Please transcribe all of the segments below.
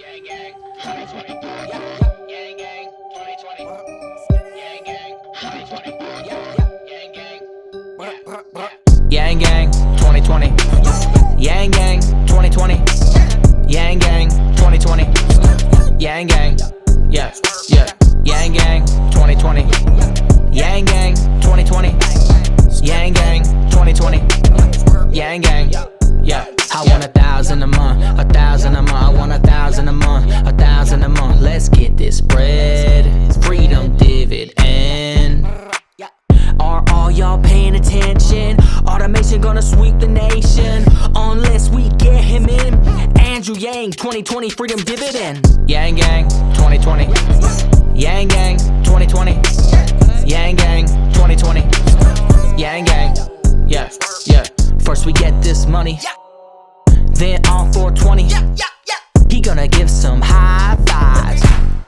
Gang gang 2020. Gang gang 2020. Gang gang 2020. Gang gang. Yang gang 2020. Yang gang 2020. Yang gang 2020. Yang gang. Yeah, yeah. Yang gang 2020. Yang gang 2020. Yang gang 2020. Yang gang. Yeah. I want 1,000 a month, 1,000 a month. I want 1,000 a month, 1,000 a month. Let's get this bread. Freedom dividend. Are all y'all paying attention? Automation gonna sweep the nation unless we get him in. Andrew Yang, 2020 freedom dividend. Yang gang, 2020. Yang gang, 2020. Yang gang, 2020. Yang gang, yeah, yeah. First we get this money, then on 420. He gonna give some high fives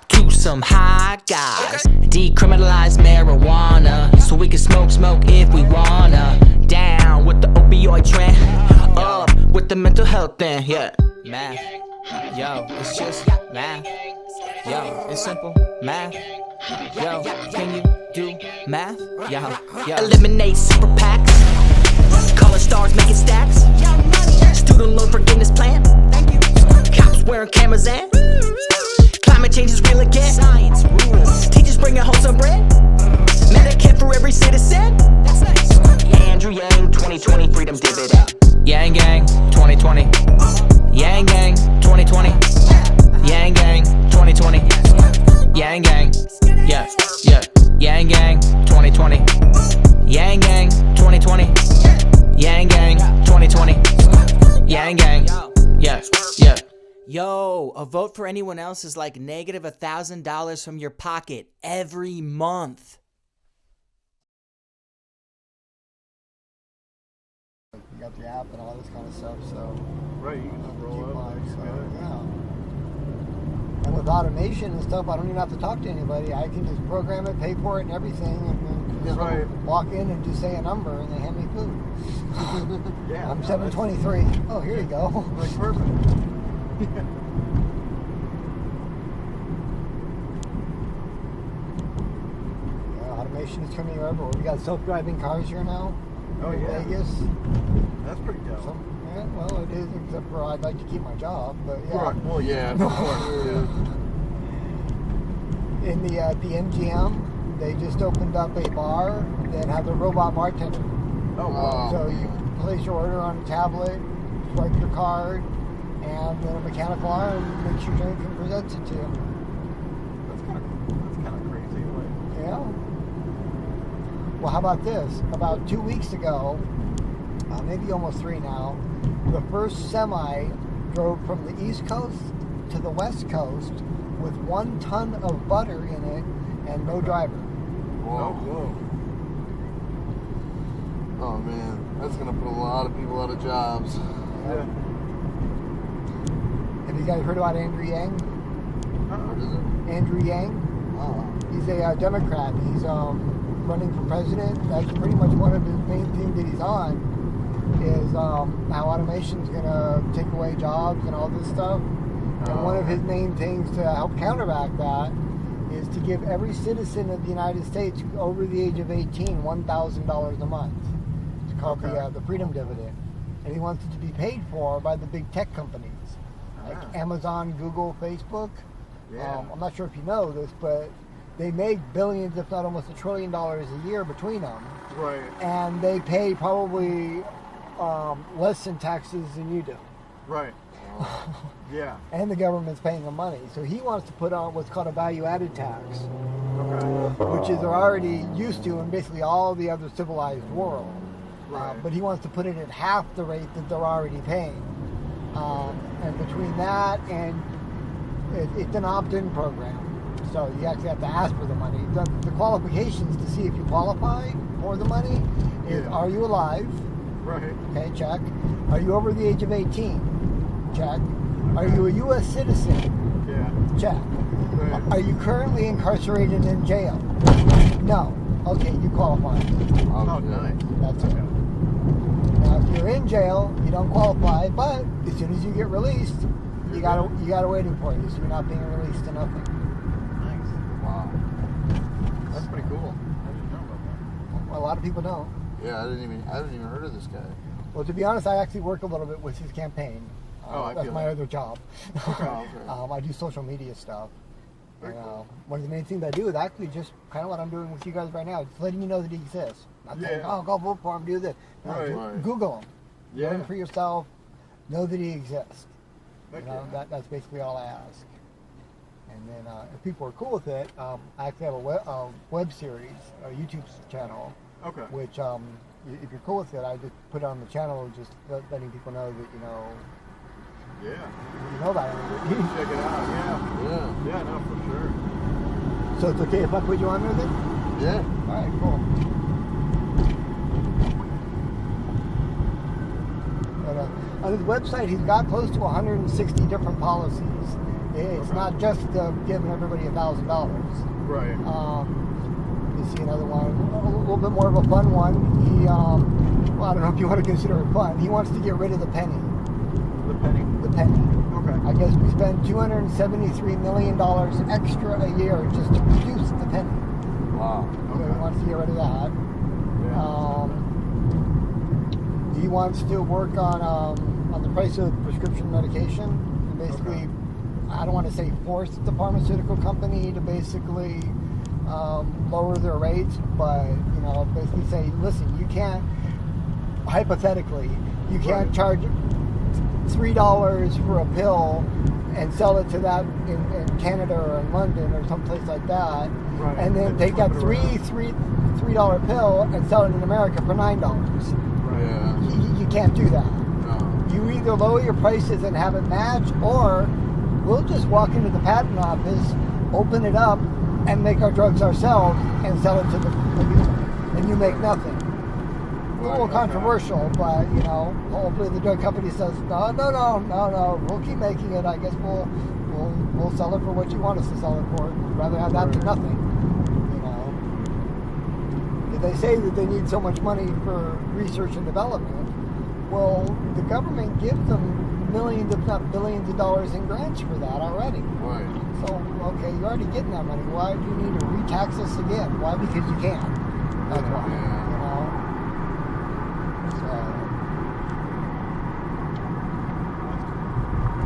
to some high guys. Decriminalize marijuana so we can smoke if we wanna. Down with the opioid trend, up with the mental health thing. Yeah, math, yo, it's just math. Yo, it's simple math. Yo, can you do math? Yo, yo. Eliminate super PACs, color stars making stacks. Student loan forgiveness plan. Cops wearing cameras and climate change is real again. Science rules. Teachers bringing home some bread. Medicare for every citizen. That's nice. Andrew Yang, 2020 freedom dividend. Yang gang, 2020. Yang gang, 2020. Yang gang, 2020. Yang gang, yeah, yeah. Yang gang, 2020. Yang gang, 2020. Yang gang, 2020. Yang gang, yeah, yeah. Yo, a vote for anyone else is like negative $1,000 from your pocket every month. You got the app and all this kind of stuff, so right, you can just roll up. Yeah. And with automation and stuff, I don't even have to talk to anybody. I can just program it, pay for it, and everything, and then just walk in and just say a number, and they hand me food. Yeah, I'm 723. Oh, here you go. Like perfect. Yeah, automation is coming everywhere. We got self-driving cars here now. Oh in yeah. Vegas. That's pretty dope. So, yeah, well, it is, except for I'd like to keep my job, but yeah. Right. Well, yeah, of course. In the MGM, they just opened up a bar that has a robot bartender. Oh wow. So you place your order on a tablet, swipe your card, and then a mechanical arm makes your drink and presents it to you. That's kind of crazy. Like, Yeah. Well, how about this? About 2 weeks ago, maybe almost 3 now, the first semi drove from the East Coast to the West Coast with 1 ton of butter in it and no driver. whoa. Whoa. Oh man, that's gonna put a lot of people out of jobs. Yeah. Have you guys heard about Andrew Yang? What is it? Andrew Yang? He's a Democrat. He's running for president. That's pretty much one of his main things that he's on is how automation's going to take away jobs and all this stuff. And one of his main things to help counteract that is to give every citizen of the United States over the age of 18 $1,000 a month. It's called the freedom dividend. And he wants it to be paid for by the big tech companies like Amazon, Google, Facebook. Yeah. I'm not sure if you know this, but they make billions, if not almost $1 trillion a year between them. Right. And they pay probably less in taxes than you do. Right. Yeah. And the government's paying them money. So he wants to put on what's called a value-added tax, which is they're already used to in basically all the other civilized world. Right. But he wants to put it at half the rate that they're already paying. And between that and it's an opt-in program. So you actually have to ask for the money. The qualifications to see if you qualify for the money is, are you alive? Right. Okay, check. Are you over the age of 18? Check. Are you a U.S. citizen? Yeah. Check. Right. Are you currently incarcerated in jail? No. Okay, you qualify. Oh, nice. That's it. Now, if you're in jail, you don't qualify, but as soon as you get released, you got a waiting for you, so you're not being released to nothing. Nice. Wow. That's pretty cool. I didn't know about that. Well, a lot of people don't. Yeah, I didn't even heard of this guy. Well, to be honest, I actually work a little bit with his campaign. I That's feel my that. other job. Okay. I do social media stuff. Very And, cool. one of the main things I do is actually just kind of what I'm doing with you guys right now, just letting you know that he exists. Not saying, Yeah. oh, go vote for him, do this. No, Right. just Right. Google him. Yeah. Learn for yourself. Know that he exists. Heck You know, yeah. that's basically all I ask. And then if people are cool with it, I actually have a web series, a YouTube channel, Okay. which if you're cool with it, I just put it on the channel, just letting people know that Yeah. you know about it. Check it out. Yeah. Yeah. Yeah, no, for sure. So it's okay if I put you on with it? Yeah. All right, cool. But on his website, he's got close to 160 different policies. It's not just giving everybody $1,000. Right. You see another one, a little bit more of a fun one. He, well, I don't know if you want to consider it fun. He wants to get rid of the penny. The penny. The penny. Okay. I guess we spend $273 million extra a year just to produce the penny. Wow. So he wants to get rid of that. Yeah. He wants to work on the price of prescription medication. And basically, I don't want to say force the pharmaceutical company to basically lower their rates, but basically say, listen, you can't. Hypothetically, you can't Right. charge $3 for a pill and sell it to that in Canada or in London or someplace like that, Right. and then And take that flip it around. $3 pill and sell it in America for $9. Right. Yeah. You can't do that. No. You either lower your prices and have it match, or we'll just walk into the patent office, open it up, and make our drugs ourselves and sell it to the people, and you make nothing. A little Right, controversial, but hopefully the drug company says, no, we'll keep making it. I guess we'll sell it for what you want us to sell it for. We'd rather have that than nothing. If they say that they need so much money for research and development, well, the government gives them millions, if not billions of dollars in grants for that already. Right. So, okay, you're already getting that money. Why do you need to re-tax us again? Why? Because you can. That's why. Yeah.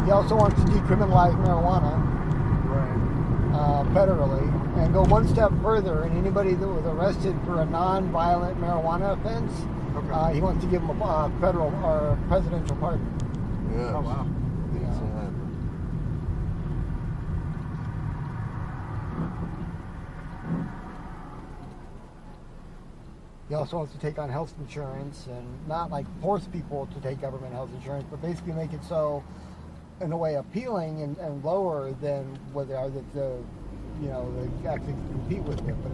So, he also wants to decriminalize marijuana Right. federally and go one step further. And anybody that was arrested for a non-violent marijuana offense, Okay. he wants to give them a federal or presidential pardon. Yeah. Oh, wow. Yes, I have. He also wants to take on health insurance and not like force people to take government health insurance, but basically make it so, in a way, appealing and lower than what they are that they actually compete with it, but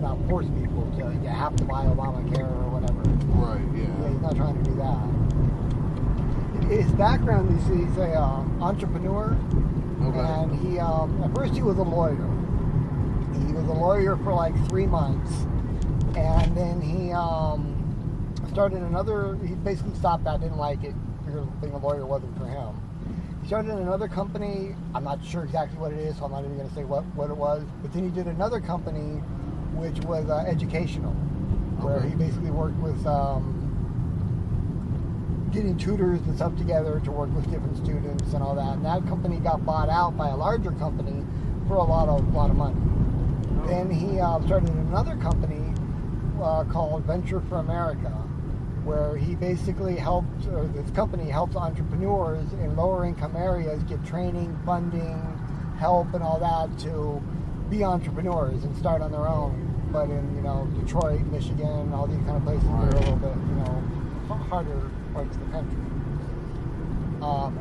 not force people to you have to buy Obamacare or whatever. Right. Yeah, Yeah. he's not trying to do that. His background is he's a entrepreneur, Okay. and he at first he was a lawyer. He was a lawyer for like 3 months. And then he started another, he basically stopped that, didn't like it, figured being a lawyer wasn't for him. He started another company, I'm not sure exactly what it is, so I'm not even going to say what it was, but then he did another company which was educational, where Okay. he basically worked with getting tutors and stuff together to work with different students and all that. And that company got bought out by a larger company for a lot of money. Then he started another company called Venture for America, where he basically helped, or this company helps entrepreneurs in lower income areas get training, funding, help, and all that to be entrepreneurs and start on their own. But in Detroit, Michigan, all these kind of places that are a little bit harder parts of the country.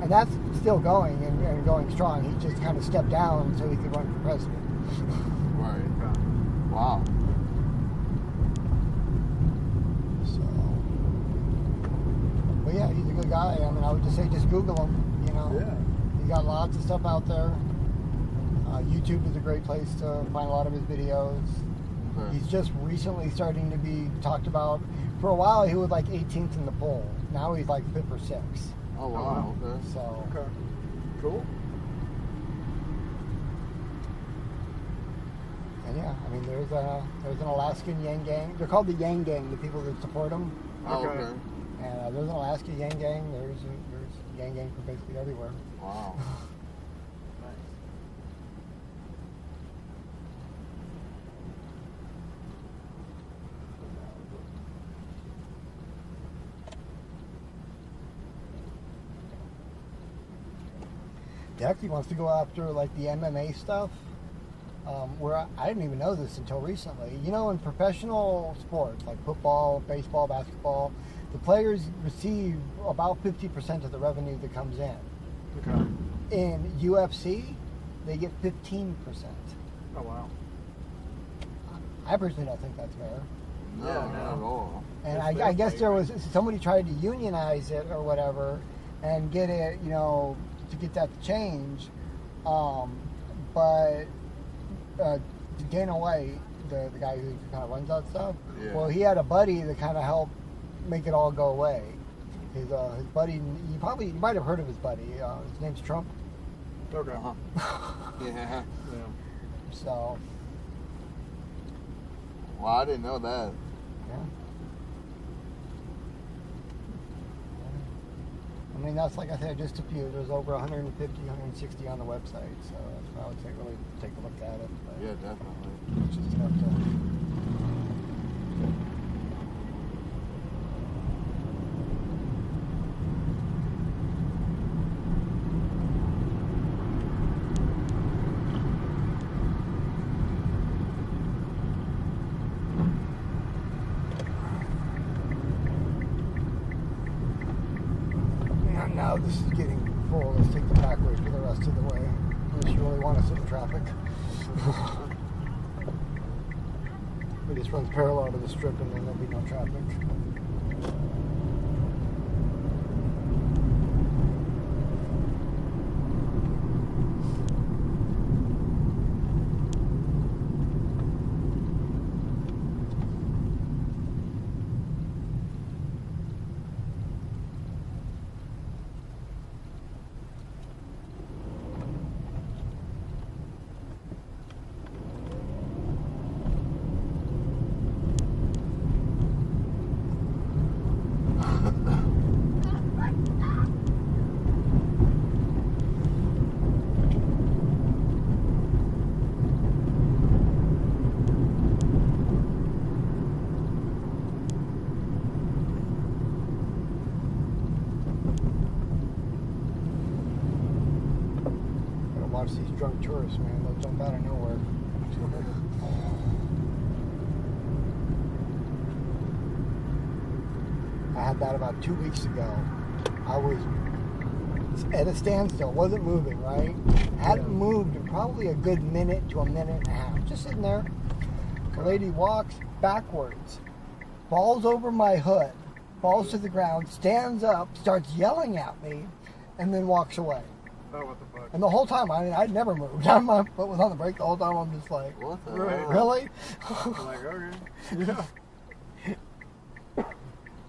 And that's still going and going strong. He just kind of stepped down so he could run for president. Right. Wow. So, but yeah, he's a good guy. I mean, I would just say just Google him. Yeah. He's got lots of stuff out there. YouTube is a great place to find a lot of his videos. Okay. He's just recently starting to be talked about. For a while, he was like 18th in the poll. Now he's like 5th or 6th. Oh wow. Okay. So, Okay. Cool. And yeah, I mean, there's an Alaskan Yang Gang. They're called the Yang Gang, the people that support them. Oh, Okay. okay. And there's an Alaska Yang Gang. There's Yang Gang from basically everywhere. Wow. Nice. He actually wants to go after like the MMA stuff. Where I didn't even know this until recently. You know, in professional sports like football, baseball, basketball, the players receive about 50% of the revenue that comes in. Okay. In UFC, they get 15%. Oh wow. I personally don't think that's fair. No, Yeah, not no. at all. And It's I their guess fight, there right? was somebody tried to unionize it or whatever and get it, you know, to get that to change. But Dana White, the guy who kind of runs that stuff, Yeah. well, he had a buddy that kind of helped make it all go away. His buddy, you might have heard of his buddy. His name's Trump. Okay. Yeah. Yeah. So, Well, I didn't know that. yeah. I mean, that's like I said, just a few. There's over 150, 160 on the website, so that's why I would say really take a look at it. But Yeah, definitely. it's just enough to. Yeah, now this is getting full. Let's take the back way for the rest of the way. Unless you really want to sit in traffic. It just runs parallel to the strip and then there'll be no traffic. Gotta watch these drunk tourists, man. They'll jump out of nowhere. I had that about 2 weeks ago. I was at a standstill, wasn't moving, right? Hadn't moved in probably a good minute to a minute and a half. Just sitting there. The lady walks backwards, falls over my hood, falls to the ground, stands up, starts yelling at me, and then walks away. Oh, what the fuck? And the whole time, I mean, I'd never moved. My foot was on the brake the whole time. I'm just like, What the Right. hell? really? I'm like, okay. Yeah.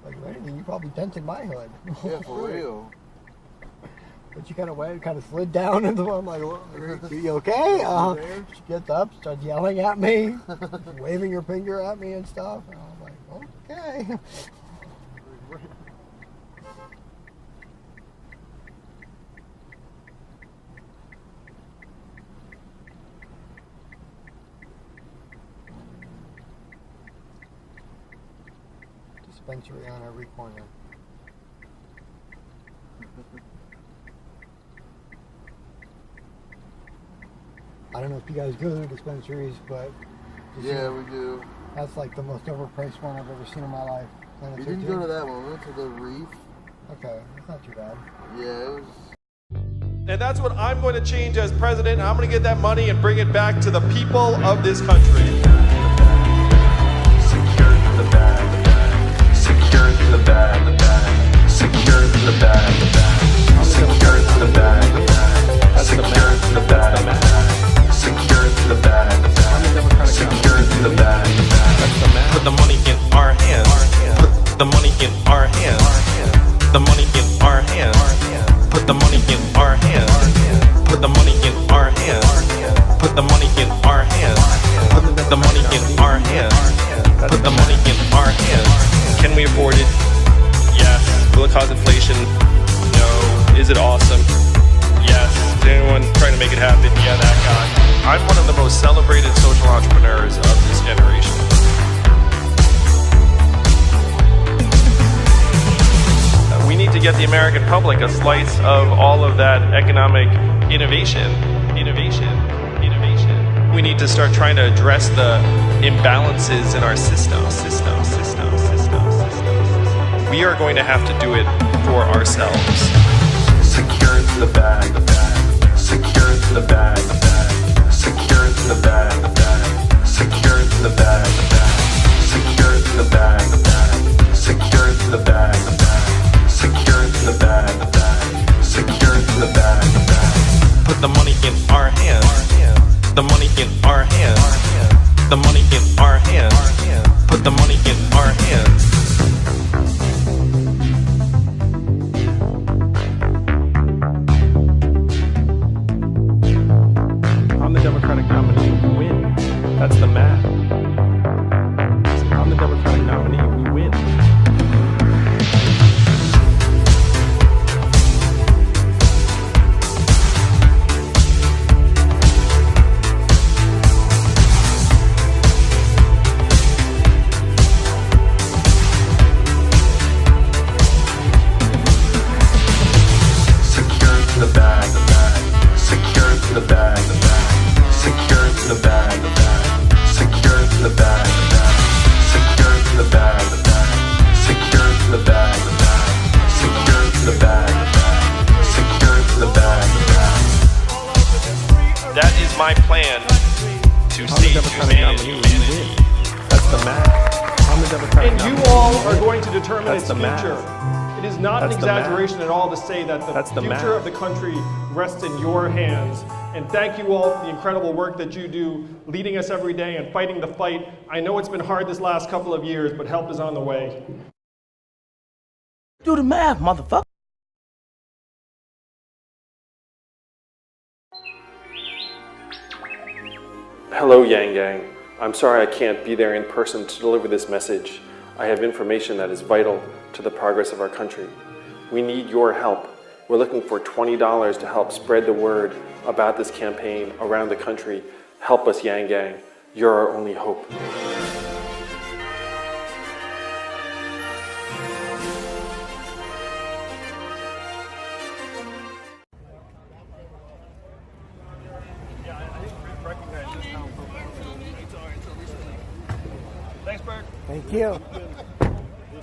Like, lady, you probably dented my hood. Yeah, for real. But you kind of went, kind of slid down into the. I'm like, well, are you okay? She gets up, starts yelling at me, waving her finger at me and stuff. And I'm like, okay. Dispensary on every corner. I don't know if you guys go to dispensaries, but Yeah, we do. that's like the most overpriced one I've ever seen in my life. And We it's didn't 13. go to that one. We went to the Reef. Okay, that's not too bad. Yeah, it was. And that's what I'm going to change as president. I'm going to get that money and bring it back to the people of this country. Secure the bag, secure the bag, secure the bag, secure the bag, secure the bag, secure the bag, secure the bag. Put the money in our hands. Put the money in our hands. The money in our hands. Put the money in our hands. cause inflation? No. Is it awesome? Yes. Is anyone trying to make it happen? Yeah, that guy. I'm one of the most celebrated social entrepreneurs of this generation. We need to get the American public a slice of all of that economic innovation. We need to start trying to address the imbalances in our system. We are going to have to do it for ourselves. Secure into the bag, secure into the bag, secure into the bag, secure into the bag, secure into the bag, secure into the bag, secure into the bag, secure into the bag. Put the money in our hands. The money in our hands. The money in our hands. Put the money in our hands. I'm the Democratic nominee. We win. That's the math. I'm the Democratic nominee. We win. That is my plan to save humanity. That's the math. I'm the Democratic And you all are going to determine its future. It is not an That's the math. exaggeration at all to say that the That's the future math. of the country rests in your hands. And thank you all for the incredible work that you do, leading us every day and fighting the fight. I know it's been hard this last couple of years, but help is on the way. Do the math, motherfucker. Hello, Yang Gang. I'm sorry I can't be there in person to deliver this message. I have information that is vital to the progress of our country. We need your help. We're looking for $20 to help spread the word about this campaign around the country. Help us, Yang Gang. You're our only hope. Thanks, Burke. Thank you.